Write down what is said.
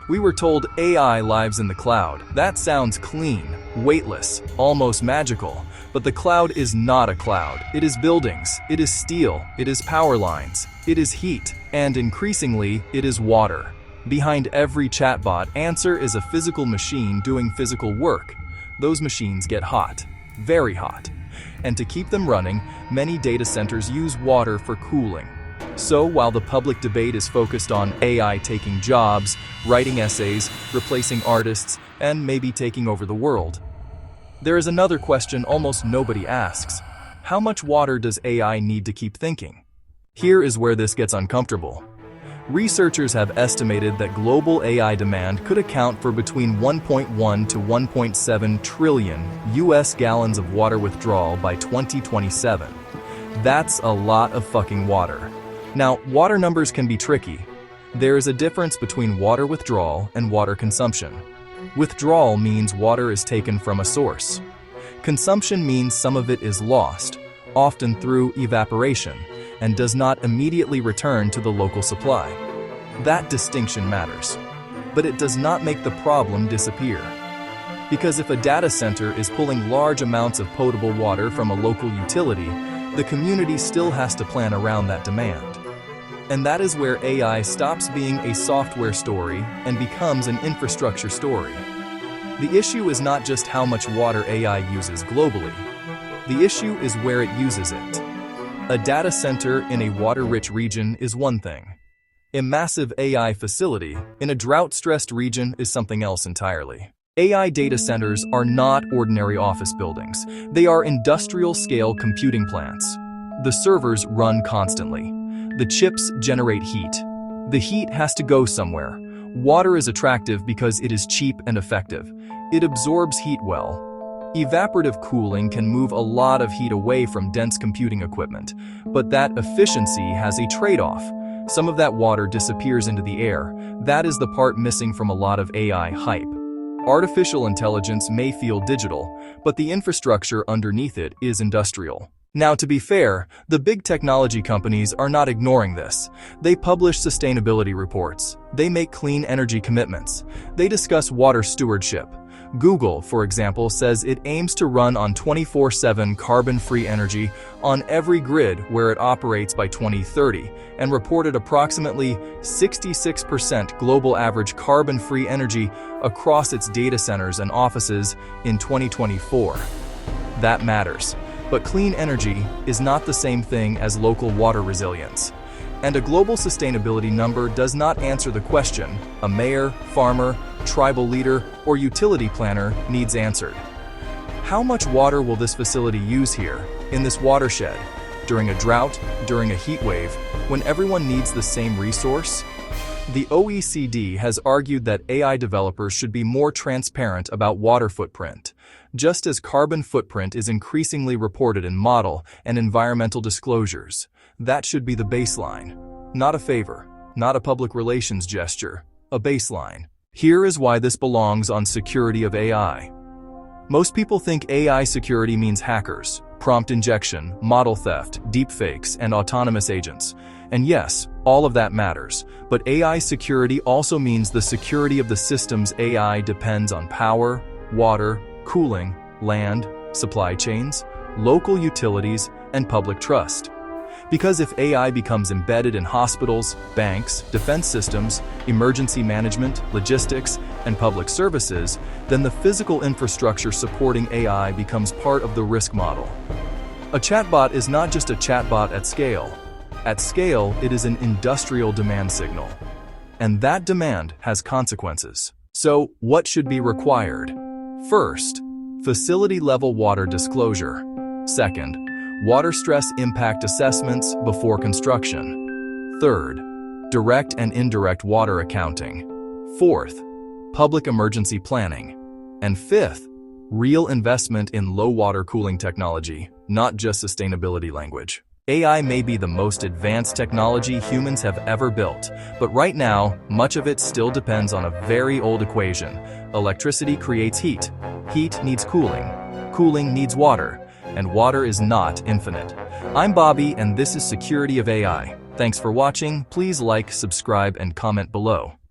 We were told AI lives in the cloud. That sounds clean, weightless, almost magical. But the cloud is not a cloud. It is buildings, it is steel, it is power lines, it is heat, and increasingly, it is water. Behind every chatbot answer is a physical machine doing physical work. Those machines get hot, very hot. And to keep them running, many data centers use water for cooling. So while the public debate is focused on AI taking jobs, writing essays, replacing artists, and maybe taking over the world, there is another question almost nobody asks. How much water does AI need to keep thinking? Here is where this gets uncomfortable. Researchers have estimated that global AI demand could account for between 1.1 to 1.7 trillion US gallons of water withdrawal by 2027. That's a lot of fucking water. Now, water numbers can be tricky. There is a difference between water withdrawal and water consumption. Withdrawal means water is taken from a source. Consumption means some of it is lost, often through evaporation, and does not immediately return to the local supply. That distinction matters. But it does not make the problem disappear. Because if a data center is pulling large amounts of potable water from a local utility, the community still has to plan around that demand. And that is where AI stops being a software story and becomes an infrastructure story. The issue is not just how much water AI uses globally. The issue is where it uses it. A data center in a water-rich region is one thing. A massive AI facility in a drought-stressed region is something else entirely. AI data centers are not ordinary office buildings. They are industrial-scale computing plants. The servers run constantly. The chips generate heat. The heat has to go somewhere. Water is attractive because it is cheap and effective. It absorbs heat well. Evaporative cooling can move a lot of heat away from dense computing equipment, but that efficiency has a trade-off. Some of that water disappears into the air. That is the part missing from a lot of AI hype. Artificial intelligence may feel digital, but the infrastructure underneath it is industrial. Now, to be fair, the big technology companies are not ignoring this. They publish sustainability reports. They make clean energy commitments. They discuss water stewardship. Google, for example, says it aims to run on 24/7 carbon-free energy on every grid where it operates by 2030, and reported approximately 66% global average carbon-free energy across its data centers and offices in 2024. That matters. But clean energy is not the same thing as local water resilience. And a global sustainability number does not answer the question a mayor, farmer, tribal leader, or utility planner needs answered. How much water will this facility use here, in this watershed, during a drought, during a heat wave, when everyone needs the same resource? The OECD has argued that AI developers should be more transparent about water footprint. Just as carbon footprint is increasingly reported in model and environmental disclosures, that should be the baseline. Not a favor, not a public relations gesture, a baseline. Here is why this belongs on security of AI. Most people think AI security means hackers, prompt injection, model theft, deepfakes, and autonomous agents. And yes, all of that matters, but AI security also means the security of the systems AI depends on: power, water, cooling, land, supply chains, local utilities, and public trust. Because if AI becomes embedded in hospitals, banks, defense systems, emergency management, logistics, and public services, then the physical infrastructure supporting AI becomes part of the risk model. A chatbot is not just a chatbot at scale. At scale, it is an industrial demand signal. And that demand has consequences. So, what should be required? First, facility-level water disclosure. Second, water stress impact assessments before construction. Third, direct and indirect water accounting. Fourth, public emergency planning. And fifth, real investment in low water cooling technology, not just sustainability language. AI may be the most advanced technology humans have ever built, but right now, much of it still depends on a very old equation. Electricity creates heat. Heat needs cooling. Cooling needs water. And water is not infinite. I'm Bobby, and this is Security of AI. Thanks for watching. Please like, subscribe, and comment below.